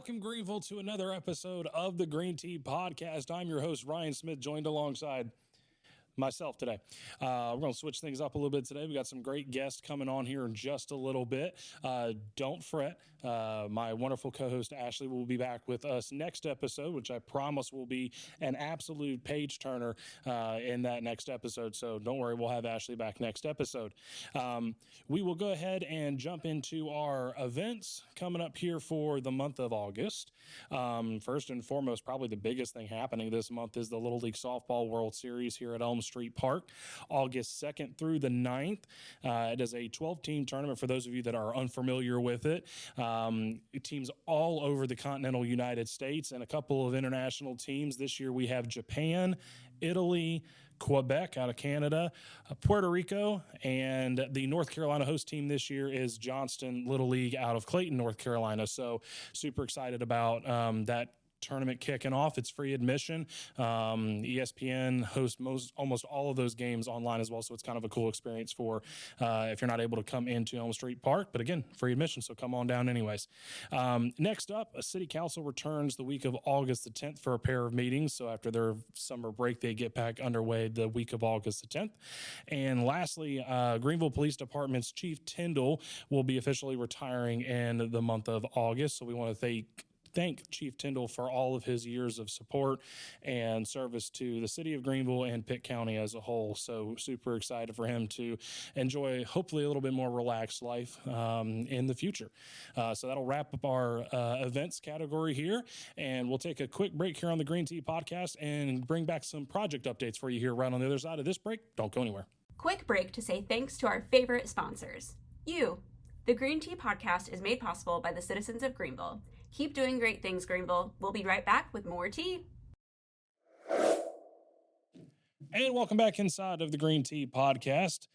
Welcome, Greenville, to another episode of the Green Tea Podcast. I'm your host, Ryan Smith, joined alongside myself today. We're going to switch things up a little bit today. We got some great guests coming on here in just a little bit. Don't fret. My wonderful co-host Ashley will be back with us next episode, which I promise will be an absolute page turner in that next episode. So don't worry, we'll have Ashley back next episode. We will go ahead and jump into our events coming up here for the month of August. First and foremost, probably the biggest thing happening this month is the Little League Softball World Series here at Elm Street Park, August 2nd through the 9th. It is a 12-team tournament for those of you that are unfamiliar with it. Teams all over the continental United States and a couple of international teams. This year we have Japan, Italy, Quebec out of Canada, Puerto Rico, and the North Carolina host team this year is Johnston Little League out of Clayton, North Carolina. So super excited about that tournament kicking off. It's free admission. ESPN hosts almost all of those games online as well, so it's kind of a cool experience for if you're not able to come into Elm Street Park. But again, free admission, so come on down anyways. Next up, a city council returns the week of August the 10th for a pair of meetings. So after their summer break, they get back underway the week of August the 10th. And lastly, Greenville Police Department's Chief Tyndall will be officially retiring in the month of August. So we want to thank Chief Tyndall for all of his years of support and service to the city of Greenville and Pitt County as a whole. So super excited for him to enjoy hopefully a little bit more relaxed life in the future. So that'll wrap up our events category here, and we'll take a quick break here on the Green Tea Podcast and bring back some project updates for you here right on the other side of this break. Don't go anywhere. Quick break to say thanks to our favorite sponsors. You. The Green Tea Podcast is made possible by the citizens of Greenville. Keep doing great things, Greenville. We'll be right back with more tea. And welcome back inside of the Green Tea Podcast.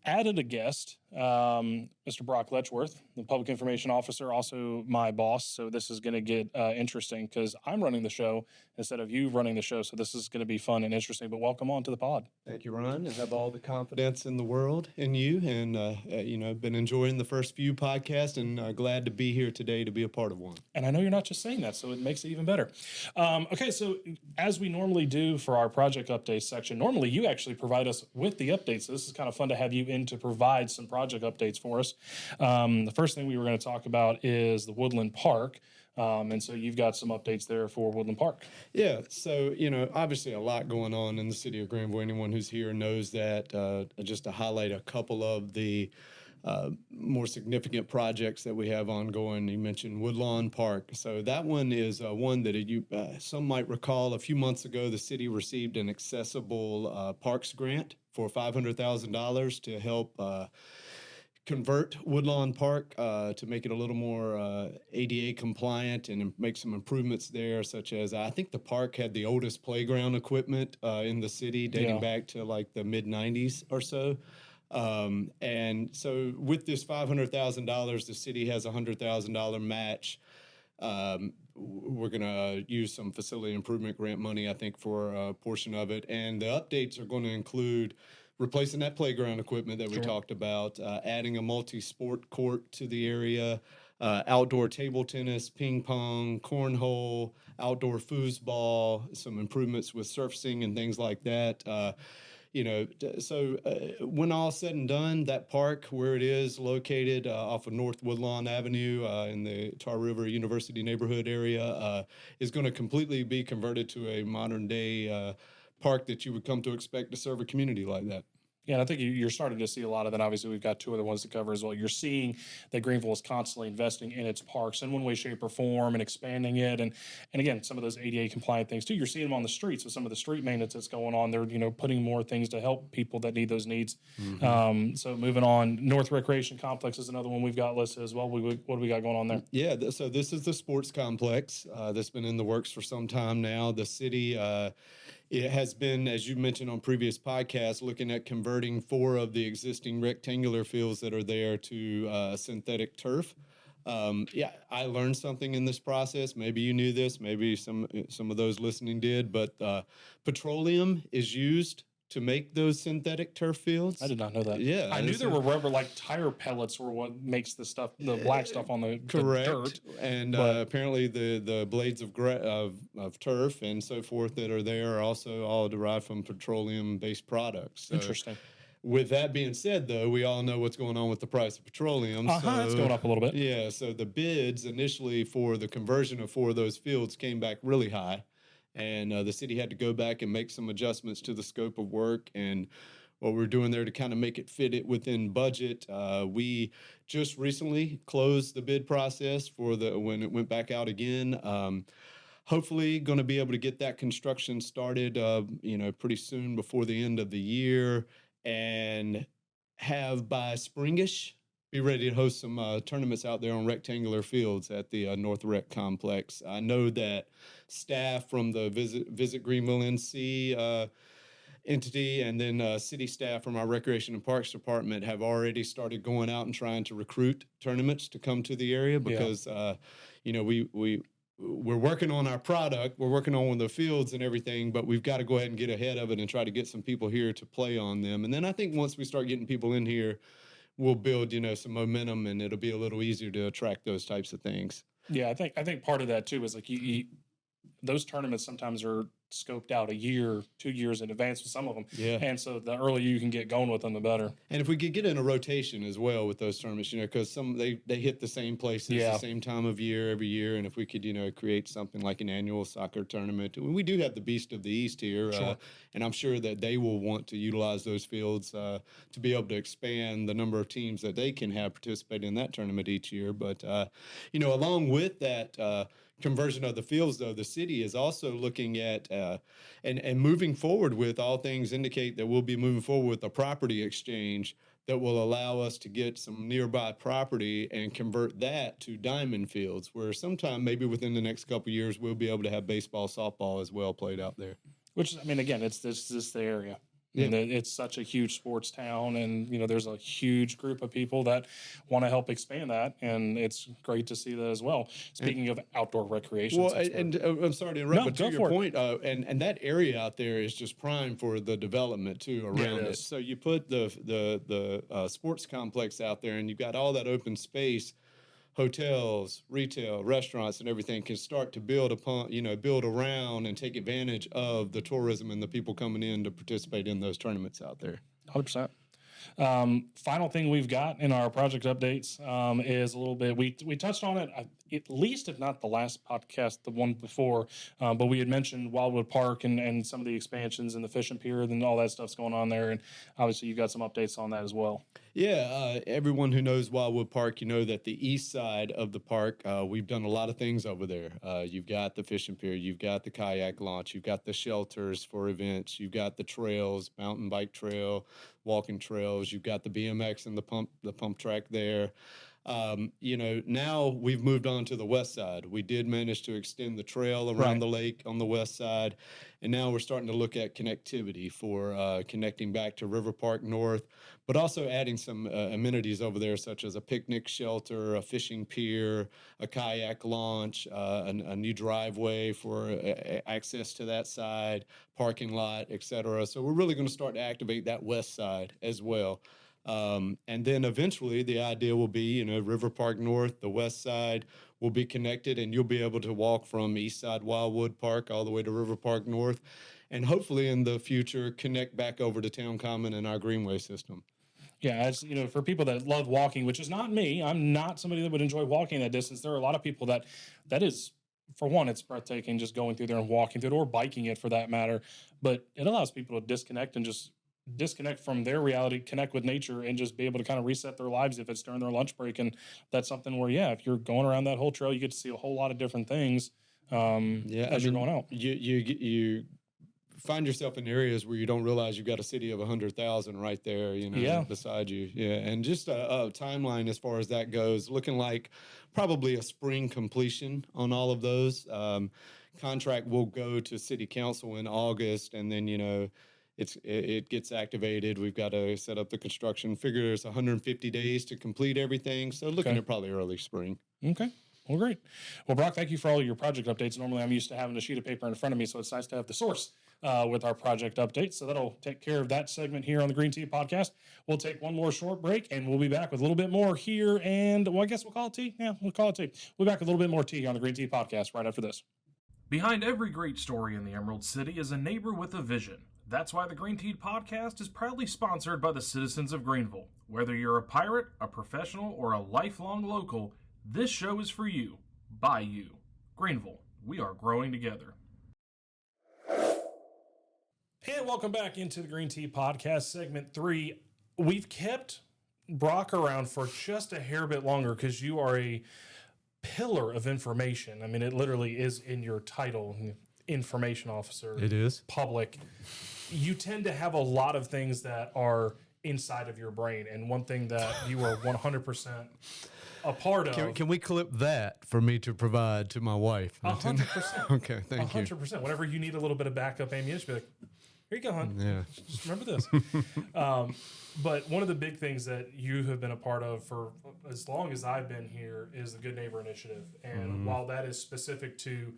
Added a guest, Mr. Brock Letchworth, the public information officer, also my boss. So this is going to get interesting because I'm running the show instead of you running the show. So this is going to be fun and interesting. But welcome on to the pod. Thank you, Ron. I have all the confidence in the world in you, and been enjoying the first few podcasts, and glad to be here today to be a part of one. And I know you're not just saying that, so it makes it even better. Okay, so as we normally do for our project updates section, normally you actually provide us with the updates. So this is kind of fun to have you in to provide some project updates for us. The first thing we were going to talk about is the Woodland Park. And so you've got some updates there for Woodland Park. Yeah, so, obviously a lot going on in the city of Greenville. Anyone who's here knows that. Just to highlight a couple of the more significant projects that we have ongoing. You mentioned Woodlawn Park. So that one is one that some might recall a few months ago, the city received an accessible parks grant for $500,000 to help convert Woodlawn Park to make it a little more ADA compliant and make some improvements there, such as I think the park had the oldest playground equipment in the city dating back to like the mid-90s or so. And so with this $500,000, the city has a $100,000 match. We're going to use some facility improvement grant money, I think, for a portion of it. And the updates are going to include replacing that playground equipment that we talked about, adding a multi-sport court to the area, outdoor table tennis, ping pong, cornhole, outdoor foosball, some improvements with surfacing and things like that. So when all said and done, that park where it is located off of North Woodlawn Avenue in the Tar River University neighborhood area is going to completely be converted to a modern day park that you would come to expect to serve a community like that. Yeah, and I think you're starting to see a lot of that. Obviously, we've got two other ones to cover as well. You're seeing that Greenville is constantly investing in its parks in one way, shape, or form and expanding it. And again, some of those ADA compliant things too. You're seeing them on the streets with some of the street maintenance that's going on. They're putting more things to help people that need those needs. Mm-hmm. So moving on, North Recreation Complex is another one we've got listed as well. What do we got going on there? Yeah, so this is the sports complex that's been in the works for some time now. The city it has been, as you mentioned on previous podcasts, looking at converting 4 of the existing rectangular fields that are there to synthetic turf. I learned something in this process. Maybe you knew this. Maybe some of those listening did. But petroleum is used to make those synthetic turf fields. I did not know that. Yeah, I knew there were rubber, like tire pellets were what makes the stuff, the black stuff on the dirt. And apparently the blades of turf and so forth that are there are also all derived from petroleum-based products. So, interesting. with that being said, though, we all know what's going on with the price of petroleum. It's going up a little bit. Yeah, so the bids initially for the conversion of 4 of those fields came back really high. And the city had to go back and make some adjustments to the scope of work and what we're doing there to kind of make it fit it within budget. We just recently closed the bid process for when it went back out again. Hopefully going to be able to get that construction started, pretty soon before the end of the year, and have by springish be ready to host some tournaments out there on rectangular fields at the North Rec Complex. I know that staff from the Visit Greenville NC entity and then city staff from our Recreation and Parks Department have already started going out and trying to recruit tournaments to come to the area because, we're working on our product, we're working on the fields and everything, but we've got to go ahead and get ahead of it and try to get some people here to play on them. And then I think once we start getting people in here, we'll build, some momentum, and it'll be a little easier to attract those types of things. Yeah, I think part of that too is like those tournaments sometimes are scoped out a year, 2 years in advance with some of them. Yeah. And so the earlier you can get going with them, the better. And if we could get in a rotation as well with those tournaments, because they hit the same places, the same time of year every year. And if we could, create something like an annual soccer tournament, we do have the Beast of the East here, sure. And I'm sure that they will want to utilize those fields to be able to expand the number of teams that they can have participate in that tournament each year. But along with that conversion of the fields, though, the city is also looking at and moving forward with all things indicate that we'll be moving forward with a property exchange that will allow us to get some nearby property and convert that to diamond fields, where sometime maybe within the next couple of years we'll be able to have baseball, softball as well played out there. Which, I mean, again, it's the area. Yeah. And it's such a huge sports town, and there's a huge group of people that want to help expand that, and it's great to see that as well. Speaking of outdoor recreation, and I'm sorry to interrupt, but to your point, and that area out there is just prime for the development too around it. So you put the sports complex out there, and you've got all that open space. Hotels, retail, restaurants, and everything can start to build around and take advantage of the tourism and the people coming in to participate in those tournaments out there. 100%. Final thing we've got in our project updates is a little bit, we touched on it at least, if not the last podcast, the one before, but we had mentioned Wildwood Park and some of the expansions and the fishing pier and all that stuff's going on there. And obviously you've got some updates on that as well. Yeah, everyone who knows Wildwood Park, that the east side of the park, we've done a lot of things over there. You've got the fishing pier, you've got the kayak launch, you've got the shelters for events, you've got the trails, mountain bike trail, walking trails, you've got the BMX and the pump track there. Now we've moved on to the west side. We did manage to extend the trail around the lake on the west side, and now we're starting to look at connectivity for connecting back to River Park North, but also adding some amenities over there, such as a picnic shelter, a fishing pier, a kayak launch, a new driveway for access to that side, parking lot, etc. So we're really going to start to activate that west side as well. And then eventually the idea will be, River Park North, the west side will be connected, and you'll be able to walk from East Side Wildwood Park all the way to River Park North, and hopefully in the future connect back over to Town Common and our Greenway system. Yeah, as for people that love walking, which is not me, I'm not somebody that would enjoy walking that distance. There are a lot of people that is, for one, it's breathtaking just going through there and walking through it, or biking it for that matter. But it allows people to disconnect and just disconnect from their reality, connect with nature, and just be able to kind of reset their lives if it's during their lunch break. And that's something where, if you're going around that whole trail, you get to see a whole lot of different things as you're going out. You find yourself in areas where you don't realize you've got a city of 100,000 right there, beside you. Yeah, and just a timeline as far as that goes, looking like probably a spring completion on all of those. Contract will go to city council in August, and then, it gets activated. We've got to set up the construction. Figure there's 150 days to complete everything. So looking at probably early spring. Okay. Well, great. Well, Brock, thank you for all your project updates. Normally, I'm used to having a sheet of paper in front of me, so it's nice to have the source with our project updates. So that'll take care of that segment here on the Green Tea Podcast. We'll take one more short break, and we'll be back with a little bit more here. And, well, I guess we'll call it tea. Yeah, we'll call it tea. We'll be back with a little bit more tea on the Green Tea Podcast right after this. Behind every great story in the Emerald City is a neighbor with a vision. That's why the Green Tea Podcast is proudly sponsored by the citizens of Greenville. Whether you're a pirate, a professional, or a lifelong local, this show is for you, by you. Greenville, we are growing together. And welcome back into the Green Tea Podcast, segment 3. We've kept Brock around for just a hair bit longer because you are a pillar of information. I mean, it literally is in your title, information officer. It is. Public. You tend to have a lot of things that are inside of your brain, and one thing that you are 100% a part of. Can we clip that for me to provide to my wife? 100%. Okay, thank you. 100%. Whenever you need a little bit of backup ammunition, be like, here you go, hon. Yeah. Just remember this. But one of the big things that you have been a part of for as long as I've been here is the Good Neighbor Initiative. And while that is specific to,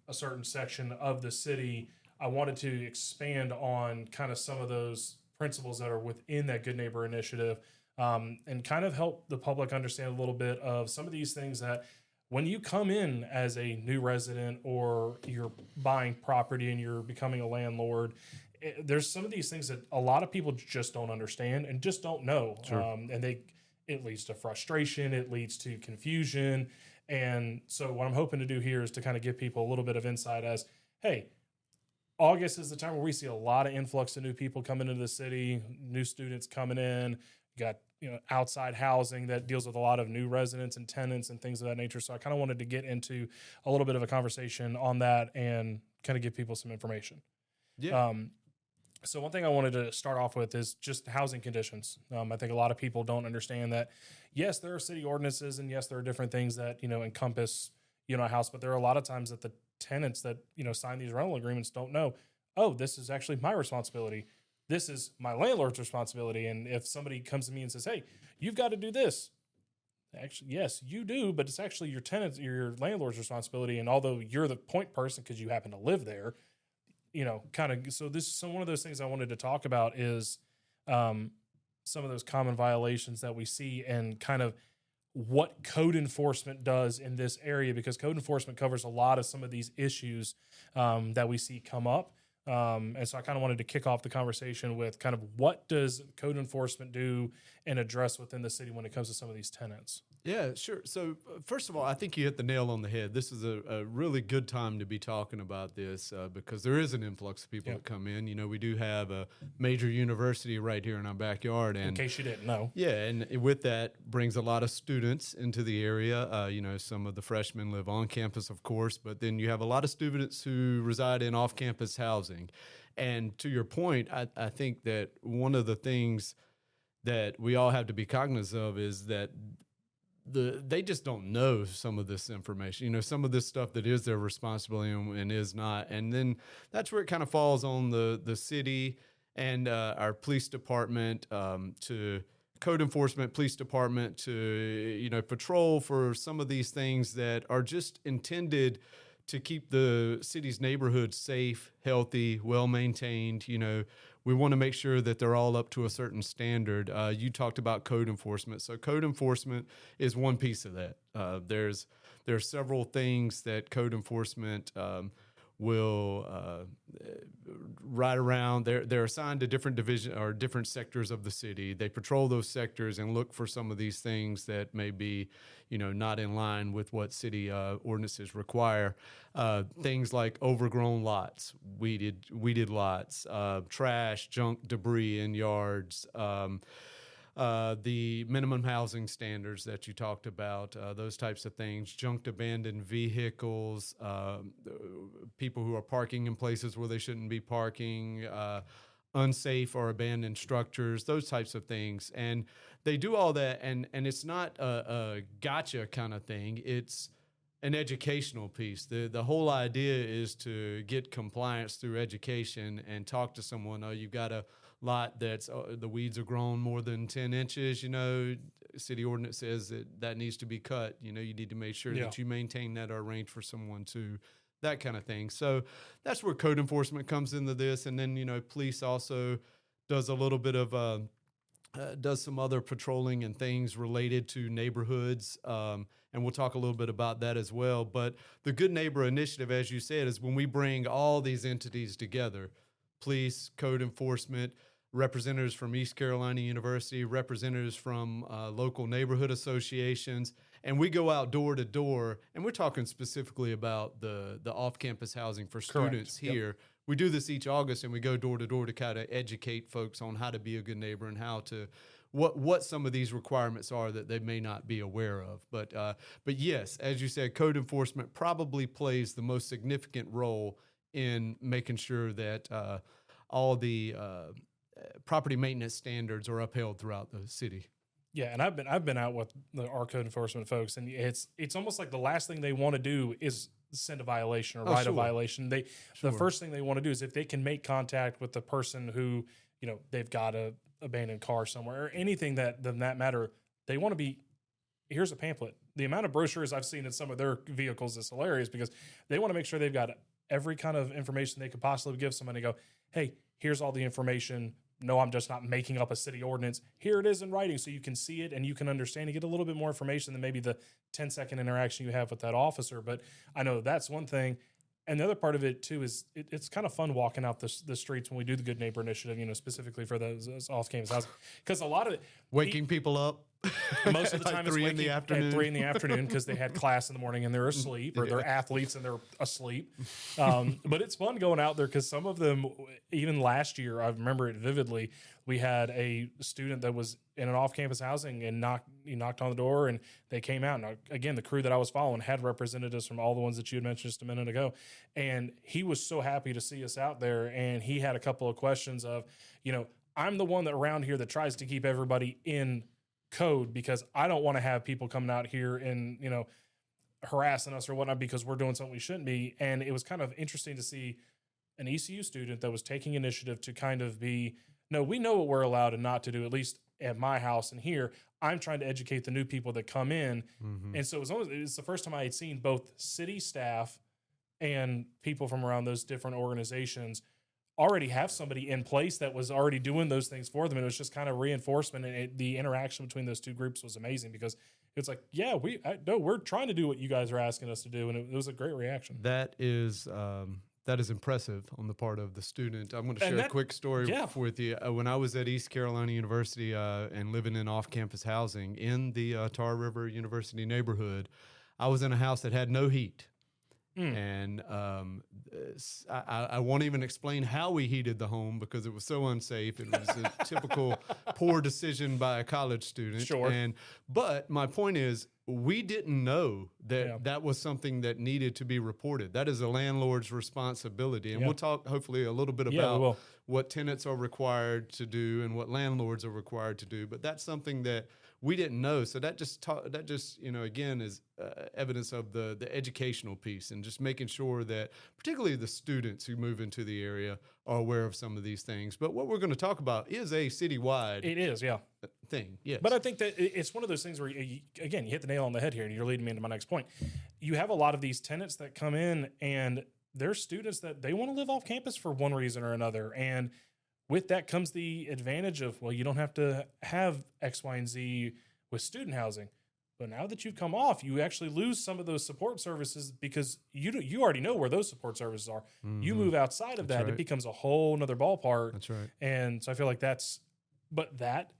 a certain section of the city, I wanted to expand on kind of some of those principles that are within that Good Neighbor Initiative, and kind of help the public understand a little bit of some of these things that when you come in as a new resident or you're buying property and you're becoming a landlord, there's some of these things that a lot of people just don't understand and just don't know. Sure. It leads to frustration. It leads to confusion. And so what I'm hoping to do here is to kind of give people a little bit of insight as, hey, August is the time where we see a lot of influx of new people coming into the city, new students coming in. You got outside housing that deals with a lot of new residents and tenants and things of that nature. So I kind of wanted to get into a little bit of a conversation on that and kind of give people some information. Yeah. So one thing I wanted to start off with is just housing conditions. I think a lot of people don't understand that, yes, there are city ordinances and yes, there are different things that, encompass, a house, but there are a lot of times that the tenants that, sign these rental agreements don't know, oh, this is actually my responsibility. This is my landlord's responsibility. And if somebody comes to me and says, hey, you've got to do this. Actually, yes, you do, but it's actually your tenant's, your landlord's responsibility. And although you're the point person because you happen to live there, so one of those things I wanted to talk about is some of those common violations that we see and kind of what code enforcement does in this area, because code enforcement covers a lot of some of these issues that we see come up. And so I kind of wanted to kick off the conversation with kind of what does code enforcement do and address within the city when it comes to some of these tenants? Yeah, sure. So first of all, I think you hit the nail on the head. This is a really good time to be talking about this because there is an influx of people that come in. We do have a major university right here in our backyard. And in case you didn't know. Yeah, and with that brings a lot of students into the area. Some of the freshmen live on campus, of course, but then you have a lot of students who reside in off-campus housing. And to your point, I think that one of the things that we all have to be cognizant of is that they just don't know some of this information, some of this stuff that is their responsibility and is not. And then that's where it kind of falls on the city and our police department to code enforcement, police department to, patrol for some of these things that are just intended to keep the city's neighborhoods safe, healthy, well-maintained. We want to make sure that they're all up to a certain standard. You talked about code enforcement. So code enforcement is one piece of that. There's several things that code enforcement will ride around. They're assigned to different division or different sectors of the city. They patrol those sectors and look for some of these things that may be, not in line with what city ordinances require. Things like overgrown lots, weeded lots, trash, junk, debris in yards. The minimum housing standards that you talked about, those types of things, junked abandoned vehicles, people who are parking in places where they shouldn't be parking, unsafe or abandoned structures, those types of things. And they do all that, and it's not a gotcha kind of thing. It's an educational piece. The whole idea is to get compliance through education and talk to someone. Oh, you've got a lot that's the weeds are grown more than 10 inches, city ordinance says that needs to be cut. You need to make sure that you maintain that or arrange for someone to, that kind of thing. So that's where code enforcement comes into this. And then, police also does a little bit of, does some other patrolling and things related to neighborhoods. And we'll talk a little bit about that as well. But the Good Neighbor Initiative, as you said, is when we bring all these entities together, police, code enforcement, representatives from East Carolina University, representatives from local neighborhood associations, and we go out door to door, and we're talking specifically about the off-campus housing for students here. Yep. We do this each August, and we go door to door to kind of educate folks on how to be a good neighbor and how to what some of these requirements are that they may not be aware of. But yes, as you said, code enforcement probably plays the most significant role in making sure that all the property maintenance standards are upheld throughout the city. Yeah, and I've been out with our code enforcement folks, and it's almost like the last thing they want to do is send a violation or write a violation. The first thing they want to do is if they can make contact with the person who they've got a abandoned car somewhere or anything that matter, they want to be. Here's a pamphlet. The amount of brochures I've seen in some of their vehicles is hilarious because they want to make sure they've got every kind of information they could possibly give somebody. Go, hey, here's all the information. No, I'm just not making up a city ordinance. Here it is in writing so you can see it and you can understand and get a little bit more information than maybe the 10-second interaction you have with that officer. But I know that's one thing. And the other part of it, too, is it's kind of fun walking out the streets when we do the Good Neighbor Initiative, specifically for those off-campus houses. Because a lot of it... Waking people up. Most of the time like it's waking at 3 in the afternoon because they had class in the morning and they're asleep, or they're athletes and they're asleep. But it's fun going out there because some of them, even last year, I remember it vividly, we had a student that was in an off-campus housing and he knocked on the door and they came out. And again, the crew that I was following had representatives from all the ones that you had mentioned just a minute ago. And he was so happy to see us out there. And he had a couple of questions of, I'm the one that around here that tries to keep everybody in code because I don't want to have people coming out here and, harassing us or whatnot because we're doing something we shouldn't be. And it was kind of interesting to see an ECU student that was taking initiative to kind of be, no, we know what we're allowed and not to do, at least at my house and here. I'm trying to educate the new people that come in. Mm-hmm. And so it's the first time I had seen both city staff and people from around those different organizations already have somebody in place that was already doing those things for them. And it was just kind of reinforcement. And the interaction between those two groups was amazing because it's like, yeah, we're trying to do what you guys are asking us to do. And it was a great reaction. That is impressive on the part of the student. I'm going to share a quick story with you. When I was at East Carolina University and living in off-campus housing in the Tar River University neighborhood, I was in a house that had no heat. And I won't even explain how we heated the home because it was so unsafe. It was a typical poor decision by a college student. Sure. But my point is, we didn't know that that was something that needed to be reported. That is a landlord's responsibility. And we'll talk hopefully a little bit about what tenants are required to do and what landlords are required to do. But that's something that we didn't know. So that just again is evidence of the educational piece and just making sure that particularly the students who move into the area are aware of some of these things. But what we're going to talk about is a citywide thing. Yes. But I think that it's one of those things where, you hit the nail on the head here, and you're leading me into my next point. You have a lot of these tenants that come in, and they're students that they want to live off campus for one reason or another. And with that comes the advantage of, you don't have to have X, Y, and Z with student housing. But now that you've come off, you actually lose some of those support services because you already know where those support services are. Mm-hmm. You move outside of that, it becomes a whole nother ballpark. That's right. And so I feel like that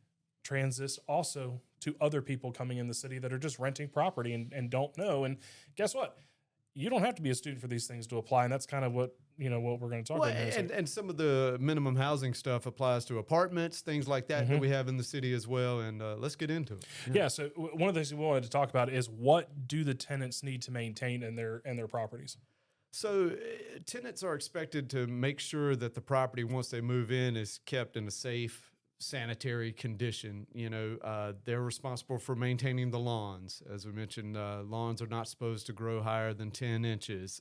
transits also to other people coming in the city that are just renting property and don't know. And guess what? You don't have to be a student for these things to apply. And that's kind of what we're going to talk about. And some of the minimum housing stuff applies to apartments, things like that that we have in the city as well. And let's get into it. Yeah. So one of the things we wanted to talk about is what do the tenants need to maintain in their properties? So tenants are expected to make sure that the property, once they move in, is kept in a safe, sanitary condition. They're responsible for maintaining the lawns. As we mentioned, lawns are not supposed to grow higher than 10 inches.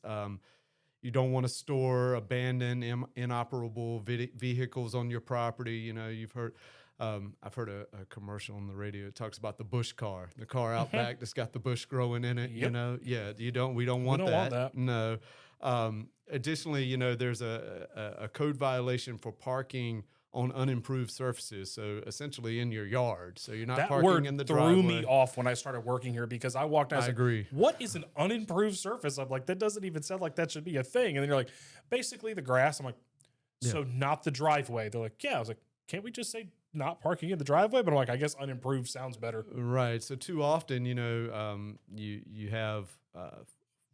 You don't want to store abandoned, inoperable vehicles on your property. You've heard I've heard a commercial on the radio. It talks about the bush car, the car out back that's got the bush growing in it. Yep. You know, we don't want don't want that. that. No. Additionally, you know, there's a code violation for parking on unimproved surfaces. So essentially in your yard. So you're not That parking word in the threw driveway. me off when I started working here because I walked out and I said, agree. what is an unimproved surface? I'm like, that doesn't even sound like that should be a thing. And then you're like, basically the grass. I'm like, so not the driveway. They're like, yeah. I was like, can't we just say not parking in the driveway? But I'm like, I guess unimproved sounds better. Right. So too often, you know, you have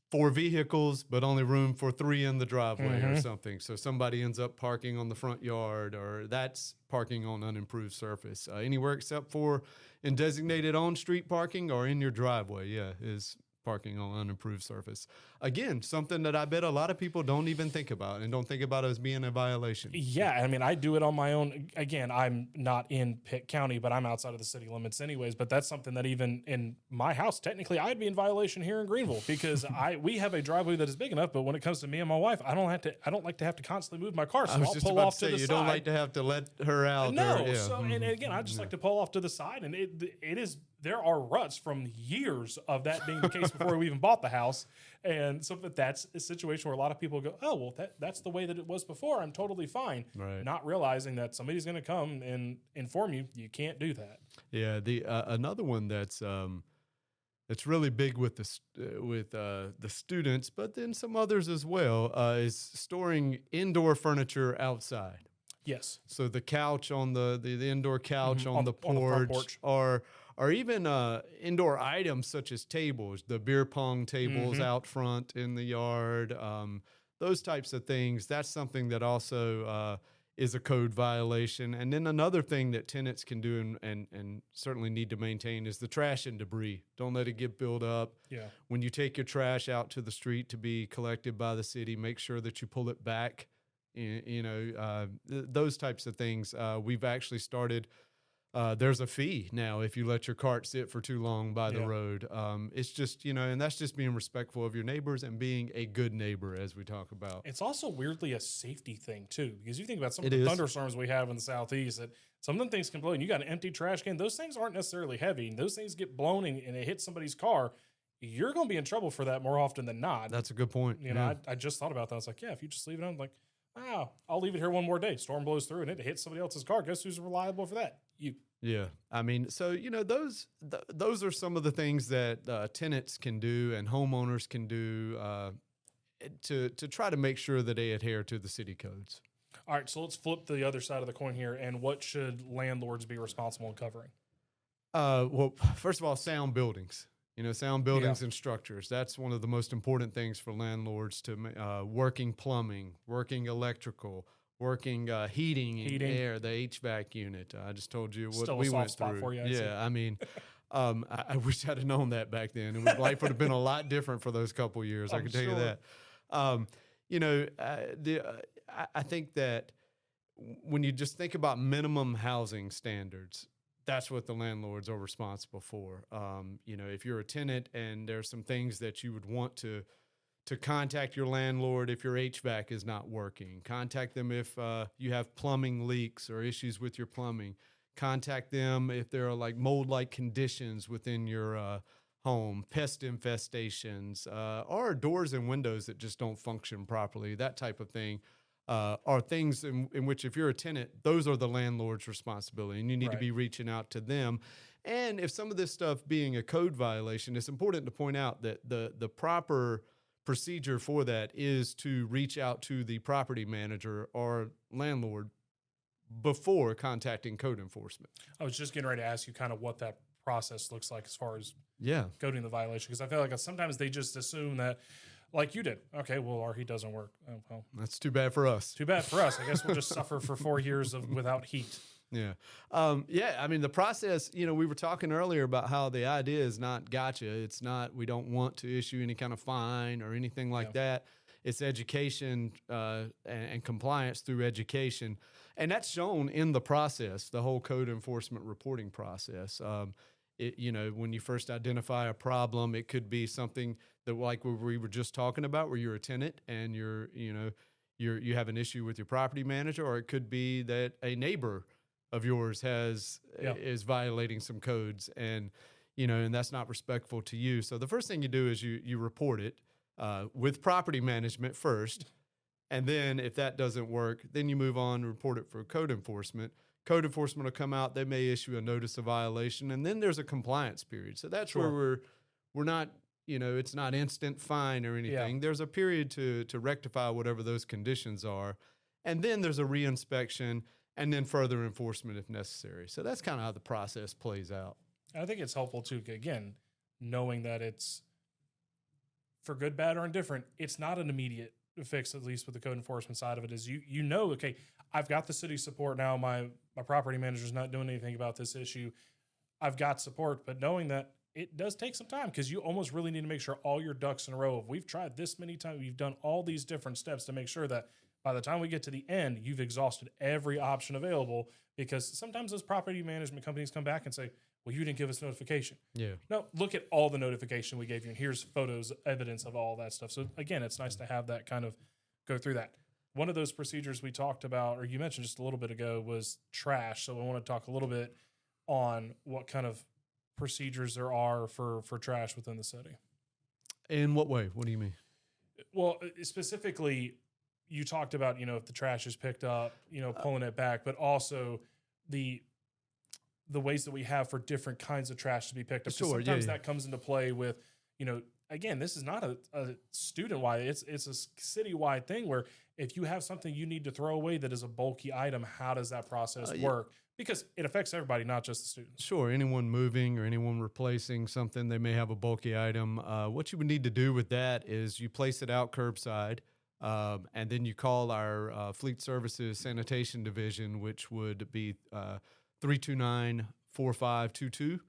4 vehicles, but only room for 3 in the driveway or something. So somebody ends up parking on the front yard, or that's parking on unimproved surface. Anywhere except for in designated on-street parking or in your driveway, is parking on unimproved surface. Again, something that I bet a lot of people don't even think about and don't think about as being a violation. Yeah, I mean, I do it on my own. Again, I'm not in Pitt County, but I'm outside of the city limits anyways. But that's something that even in my house, technically, I'd be in violation here in Greenville because we have a driveway that is big enough. But when it comes to me and my wife, I don't like to have to constantly move my car. So I was I'll just pull about off to say, to the you side. don't like to have to let her out. No, or, so and again, I just like to pull off to the side, and it is there are ruts from years of that being the case before we even bought the house, and so but that's a situation where a lot of people go, oh well, that's the way that it was before. I'm totally fine, Right. not realizing that somebody's going to come and inform you can't do that. Yeah, the another one that's really big with the students, but then some others as well, is storing indoor furniture outside. Yes, So the couch on the indoor couch on the on the front porch, porch. or even indoor items such as tables, the beer pong tables out front in the yard, those types of things. That's something that also is a code violation. And then another thing that tenants can do and certainly need to maintain is the trash and debris. Don't let it get built up. Yeah. When you take your trash out to the street to be collected by the city, make sure that you pull it back. Those types of things. We've actually started. There's a fee now if you let your cart sit for too long by the road. It's just, and that's just being respectful of your neighbors and being a good neighbor, as we talk about. It's also weirdly a safety thing too, because you think about some of the thunderstorms we have in the southeast that some of them things can blow, and you got an empty trash can. Those things aren't necessarily heavy, and those things get blown and it hits somebody's car. You're going to be in trouble for that more often than not. That's a good point. You know, I just thought about that. I was like, yeah, if you just leave it on, like, wow, I'll leave it here one more day. Storm blows through and it hits somebody else's car. Guess who's reliable for that? You. Yeah. I mean, so, those are some of the things that tenants can do and homeowners can do to try to make sure that they adhere to the city codes. All right, so let's flip the other side of the coin here. And what should landlords be responsible in covering? Well, first of all, sound buildings. Sound buildings and structures. That's one of the most important things for landlords to working plumbing, working electrical, working heating, and air, the HVAC unit. I just told you what Still we a soft went spot through. for you, Yeah, I mean, I wish I'd have known that back then. Life would have been a lot different for those couple of years. I can tell you that. I think that when you just think about minimum housing standards, that's what the landlords are responsible for. If you're a tenant and there's some things that you would want to contact your landlord if your HVAC is not working. Contact them if you have plumbing leaks or issues with your plumbing. Contact them if there are like mold-like conditions within your home, pest infestations, or doors and windows that just don't function properly, that type of thing. Are things in which if you're a tenant, those are the landlord's responsibility, and you need to be reaching out to them. And if some of this stuff being a code violation, it's important to point out that the proper procedure for that is to reach out to the property manager or landlord before contacting code enforcement. I was just getting ready to ask you kind of what that process looks like as far as coding the violation, because I feel like sometimes they just assume that, like you did. Okay, well, our heat doesn't work. Oh, well, that's too bad for us. Too bad for us. I guess we'll just suffer for 4 years without heat. Yeah. I mean, the process, we were talking earlier about how the idea is not gotcha. It's not, we don't want to issue any kind of fine or anything like that. It's education and compliance through education. And that's shown in the process, the whole code enforcement reporting process. When you first identify a problem, it could be something that, like we were just talking about, where you're a tenant and you have an issue with your property manager, or it could be that a neighbor of yours Yeah. is violating some codes, and and that's not respectful to you. So the first thing you do is you report it with property management first, and then if that doesn't work, then you move on and report it for code enforcement. Code enforcement will come out. They may issue a notice of violation, and then there's a compliance period. So that's Sure. where we're not, it's not instant fine or anything. Yeah. There's a period to rectify whatever those conditions are, and then there's a reinspection, and then further enforcement if necessary. So that's kind of how the process plays out. I think it's helpful too, again, knowing that it's for good, bad, or indifferent. It's not an immediate fix, at least with the code enforcement side of it. Is okay, I've got the city support now. My property manager's not doing anything about this issue. I've got support, but knowing that it does take some time, because you almost really need to make sure all your ducks in a row. If we've tried this many times, we've done all these different steps to make sure that by the time we get to the end, you've exhausted every option available, because sometimes those property management companies come back and say, well, you didn't give us notification. Yeah. No, look at all the notification we gave you, and here's photos, evidence of all that stuff. So again, it's nice to have that kind of go through that. One of those procedures we talked about, or you mentioned just a little bit ago, was trash. So I want to talk a little bit on what kind of procedures there are for trash within the city. In what way? What do you mean? Well, specifically, you talked about, if the trash is picked up, pulling it back, but also the ways that we have for different kinds of trash to be picked up. Sure, Sometimes yeah. that comes into play with, again, this is not a student-wide, it's a city-wide thing where if you have something you need to throw away that is a bulky item, how does that process work? Because it affects everybody, not just the students. Sure. Anyone moving or anyone replacing something, they may have a bulky item. What you would need to do with that is you place it out curbside, and then you call our Fleet Services Sanitation Division, which would be 329-4522.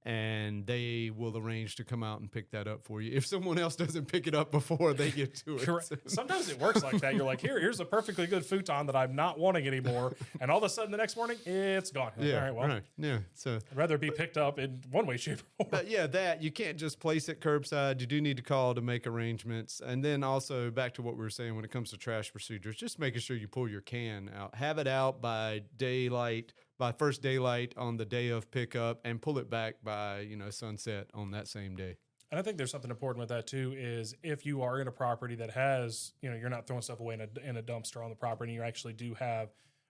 And they will arrange to come out and pick that up for you if someone else doesn't pick it up before they get to it. Correct. Sometimes it works like that. You're like, here's a perfectly good futon that I'm not wanting anymore. And all of a sudden the next morning, it's gone. Like, Yeah, all right, well, right. Yeah. So I'd rather be picked up in one way, shape, or form. But yeah, that you can't just place it curbside. You do need to call to make arrangements. And then also back to what we were saying when it comes to trash procedures, just making sure you pull your can out. Have it out by daylight, by first daylight on the day of pickup, and pull it back by, sunset on that same day. And I think there's something important with that too, is if you are in a property that has, you're not throwing stuff away in a dumpster on the property, and you actually do have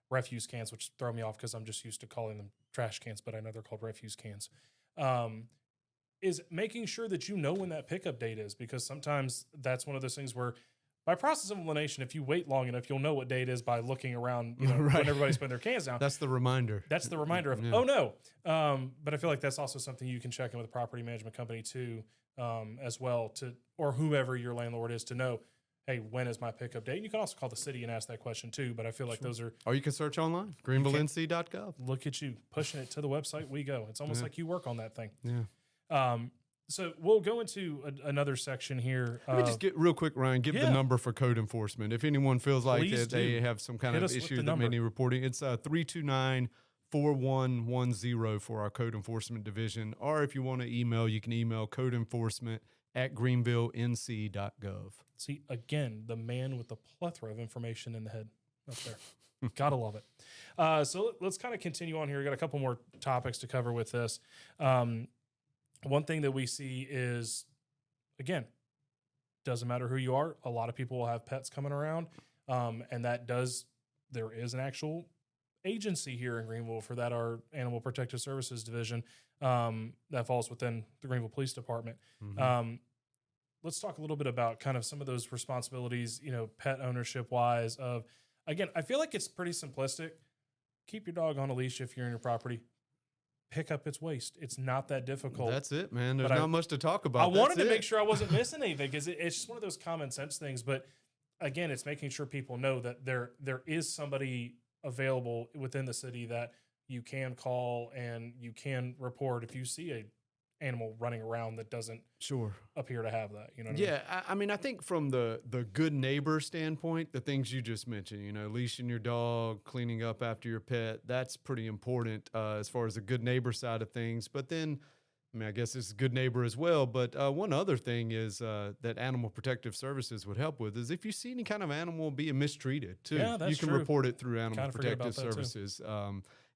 refuse cans, which throw me off because I'm just used to calling them trash cans, but I know they're called refuse cans, is making sure that you know when that pickup date is, because sometimes that's one of those things where by process of elimination, if you wait long enough, you'll know what day it is by looking around Right. when everybody's putting their cans down. That's the reminder. That's the reminder of, Yeah. oh no. But I feel like that's also something you can check in with a property management company too, as well, or whoever your landlord is, to know, hey, when is my pickup date? And you can also call the city and ask that question too. But I feel like those are, Or you can search online, greenvillenc.gov. look at you pushing it to the website. We go. It's almost like you work on that thing. Yeah. So we'll go into another section here. Let me just get real quick, Ryan, give the number for code enforcement. If anyone feels like Please that they do. have some kind Hit of us with issue the that may number. need reporting, it's 329-4110 for our code enforcement division. Or if you want to email, you can email codeenforcement@greenvillenc.gov. See, again, the man with the plethora of information in the head up there. Gotta love it. So let's kind of continue on here. We got a couple more topics to cover with this. One thing that we see is, again, doesn't matter who you are. A lot of people will have pets coming around. And there is an actual agency here in Greenville for that, our Animal Protective Services Division, that falls within the Greenville Police Department. Mm-hmm. Let's talk a little bit about kind of some of those responsibilities, pet ownership wise again, I feel like it's pretty simplistic. Keep your dog on a leash if you're in your property. Pick up its waste. It's not that difficult. That's it, man. There's But not much to talk about. I wanted to That's make it. sure I wasn't missing anything, because it's just one of those common sense things. But again, it's making sure people know that there is somebody available within the city that you can call and you can report if you see a animal running around that doesn't Sure. appear to have that. You know what I mean? Yeah, I mean, I think from the good neighbor standpoint, the things you just mentioned, leashing your dog, cleaning up after your pet, that's pretty important as far as the good neighbor side of things. But then, I mean, I guess it's a good neighbor as well. But one other thing is that Animal Protective Services would help with is if you see any kind of animal being mistreated too, Yeah, that's you can true. report it through Animal Kinda forget Protective about that, too. Services.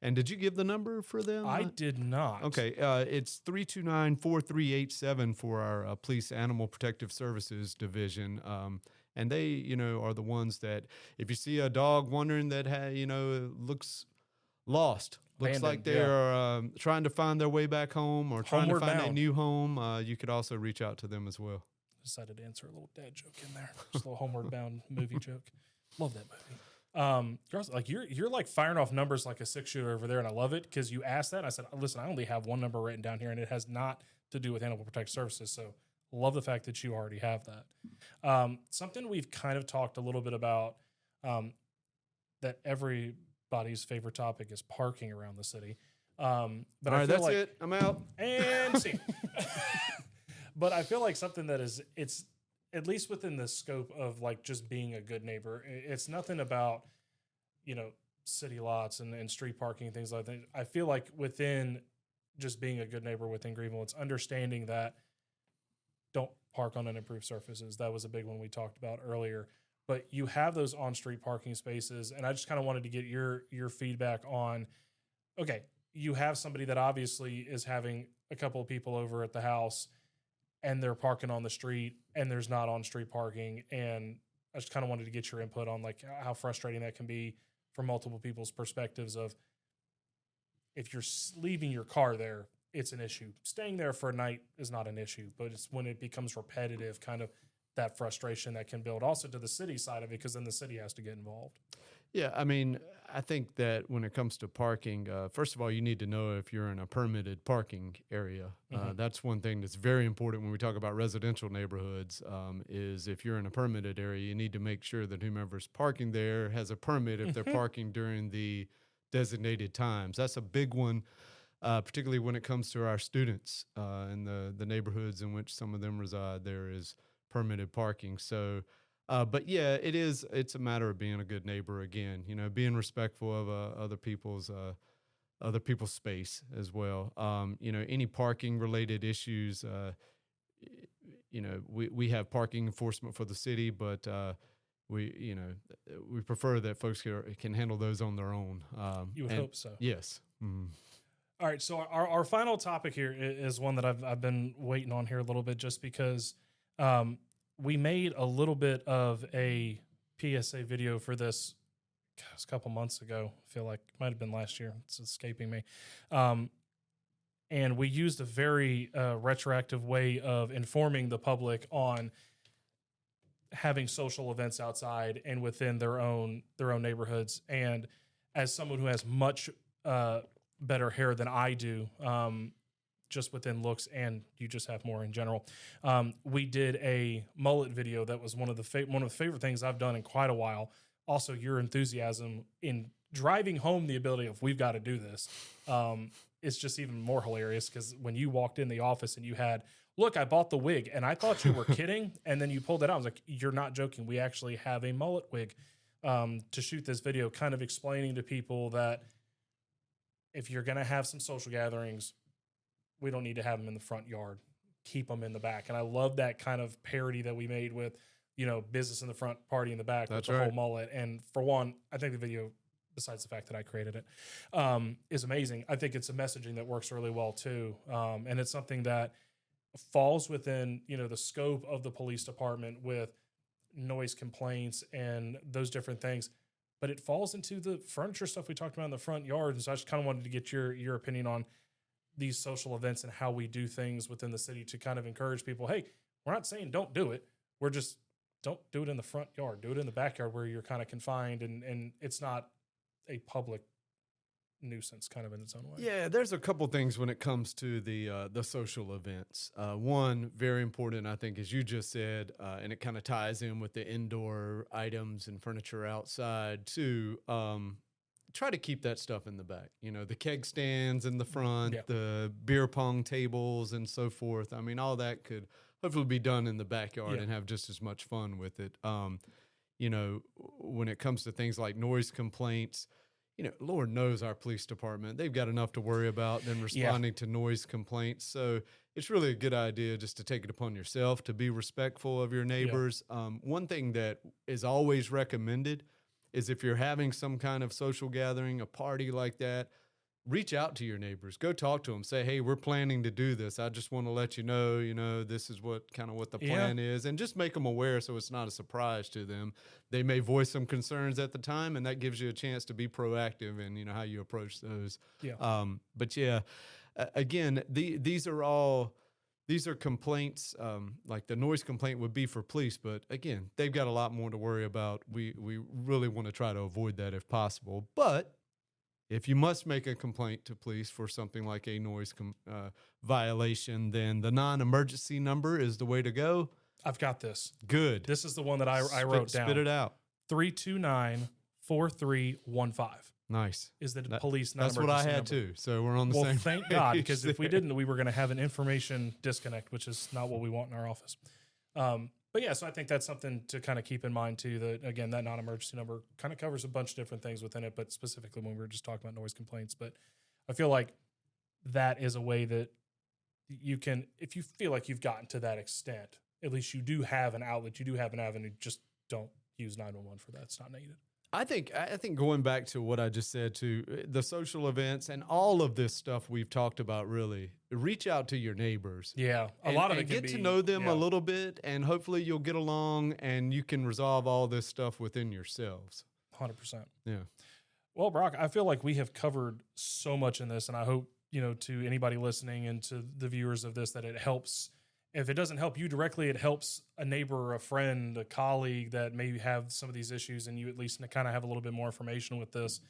And did you give the number for them? I did not. Okay, it's 329-4387 for our Police Animal Protective Services Division. And they, are the ones that if you see a dog wandering that, looks lost, looks like they're trying to find their way back home or trying to find a new home, you could also reach out to them as well. Decided to answer a little dad joke in there. Just a little Homeward Bound movie joke. Love that movie. You're like firing off numbers like a 6-shooter over there, and I love it because you asked that. And I said, listen, I only have one number written down here, and it has not to do with Animal Protective Services. So love the fact that you already have that. Something we've kind of talked a little bit about, that everybody's favorite topic is parking around the city. But all right, that's it. I'm out. And see. But I feel like something that it's at least within the scope of like just being a good neighbor. It's nothing about, city lots and street parking and things like that. I feel like within just being a good neighbor within Greenville, it's understanding that don't park on unimproved surfaces. That was a big one we talked about earlier. But you have those on-street parking spaces, and I just kind of wanted to get your feedback on, okay, you have somebody that obviously is having a couple of people over at the house, and they're parking on the street, and there's not on-street parking. And I just kind of wanted to get your input on like how frustrating that can be from multiple people's perspectives of if you're leaving your car there, it's an issue. Staying there for a night is not an issue, but it's when it becomes repetitive, kind of that frustration that can build also to the city side of it, because then the city has to get involved. Yeah, I mean, I think that when it comes to parking, first of all, you need to know if you're in a permitted parking area. That's one thing that's very important when we talk about residential neighborhoods, is if you're in a permitted area, you need to make sure that whomever's parking there has a permit if they're parking during the designated times. That's a big one, particularly when it comes to our students and the neighborhoods in which some of them reside. There is permitted parking. So, but yeah, it's a matter of being a good neighbor again, being respectful of other people's space as well. Any parking related issues, we have parking enforcement for the city, but we prefer that folks can handle those on their own. You would hope so. Yes. Mm. All right. So our final topic here is one that I've been waiting on here a little bit, just because, we made a little bit of a PSA video for this a couple months ago. I feel like it might have been last year. It's escaping me. And we used a very retroactive way of informing the public on having social events outside and within their own neighborhoods. And as someone who has much better hair than I do, just within looks, and you just have more in general. We did a mullet video that was one of the favorite things I've done in quite a while. Also, your enthusiasm in driving home the ability of we've got to do this is just even more hilarious, because when you walked in the office and you had, look, I bought the wig, and I thought you were kidding, and then you pulled it out. I was like, you're not joking. We actually have a mullet wig to shoot this video, kind of explaining to people that if you're going to have some social gatherings, we don't need to have them in the front yard. Keep them in the back. And I love that kind of parody that we made with, business in the front, party in the back. That's with the whole mullet. And for one, I think the video, besides the fact that I created it, is amazing. I think it's a messaging that works really well too. And it's something that falls within, the scope of the police department with noise complaints and those different things. But it falls into the furniture stuff we talked about in the front yard. And so I just kind of wanted to get your opinion on these social events and how we do things within the city to kind of encourage people. Hey, we're not saying don't do it. We're just, don't do it in the front yard. Do it in the backyard where you're kind of confined and it's not a public nuisance kind of in its own way. Yeah, there's a couple things when it comes to the social events. One, very important, I think, as you just said, and it kind of ties in with the indoor items and furniture outside. Two, try to keep that stuff in the back. The keg stands in the front, the beer pong tables and so forth. I mean, all that could hopefully be done in the backyard and have just as much fun with it. When it comes to things like noise complaints, Lord knows our police department, they've got enough to worry about than responding to noise complaints. So it's really a good idea just to take it upon yourself to be respectful of your neighbors. One thing that is always recommended is if you're having some kind of social gathering, a party like that, reach out to your neighbors, go talk to them, say, hey, we're planning to do this. I just want to let you know, this is what the plan is, and just make them aware so it's not a surprise to them. They may voice some concerns at the time, and that gives you a chance to be proactive in, how you approach those. Yeah. But yeah, again, these are complaints, like the noise complaint would be for police, but again, they've got a lot more to worry about. We really want to try to avoid that if possible. But if you must make a complaint to police for something like a noise violation, then the non-emergency number is the way to go. I've got this. Good. This is the one that I wrote down. Spit it out. 329-4315. Nice. Is the police non-emergency That's what I had number. too. So we're on the same. Well, thank God, because if we didn't, we were going to have an information disconnect, which is not what we want in our office. But yeah, so I think that's something to kind of keep in mind too, that again, that non-emergency number kind of covers a bunch of different things within it, but specifically when we were just talking about noise complaints. But I feel like that is a way that you can, if you feel like you've gotten to that extent, at least you do have an outlet, you do have an avenue, just don't use 911 for that. It's not needed. I think going back to what I just said, to the social events and all of this stuff we've talked about, really reach out to your neighbors. Yeah, a lot of it can get to know them a little bit, and hopefully you'll get along and you can resolve all this stuff within yourselves. 100%. Yeah. Well, Brock, I feel like we have covered so much in this, and I hope, to anybody listening and to the viewers of this, that it helps. If it doesn't help you directly, it helps a neighbor, a friend, a colleague that maybe have some of these issues, and you at least kind of have a little bit more information with this.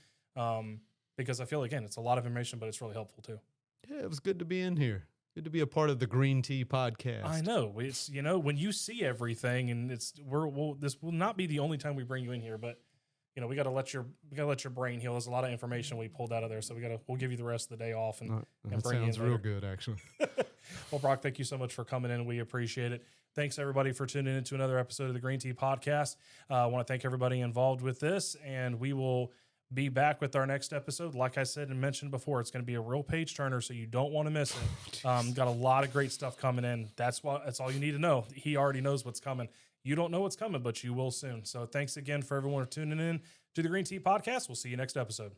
Because I feel, again, it's a lot of information, but it's really helpful too. Yeah, it was good to be in here. Good to be a part of the Green Tea podcast. I know. It's, when you see everything, and this will not be the only time we bring you in here, but we got to let your brain heal. There's a lot of information we pulled out of there, so we'll give you the rest of the day off and bring you in. Sounds real good, actually. Well, Brock, thank you so much for coming in. We appreciate it. Thanks, everybody, for tuning into another episode of the Green Tea Podcast. I want to thank everybody involved with this, and we will be back with our next episode. Like I said and mentioned before, it's going to be a real page turner, so you don't want to miss it. Got a lot of great stuff coming in. That's all you need to know. He already knows what's coming. You don't know what's coming, but you will soon. So thanks again for everyone for tuning in to the Green Tea Podcast. We'll see you next episode.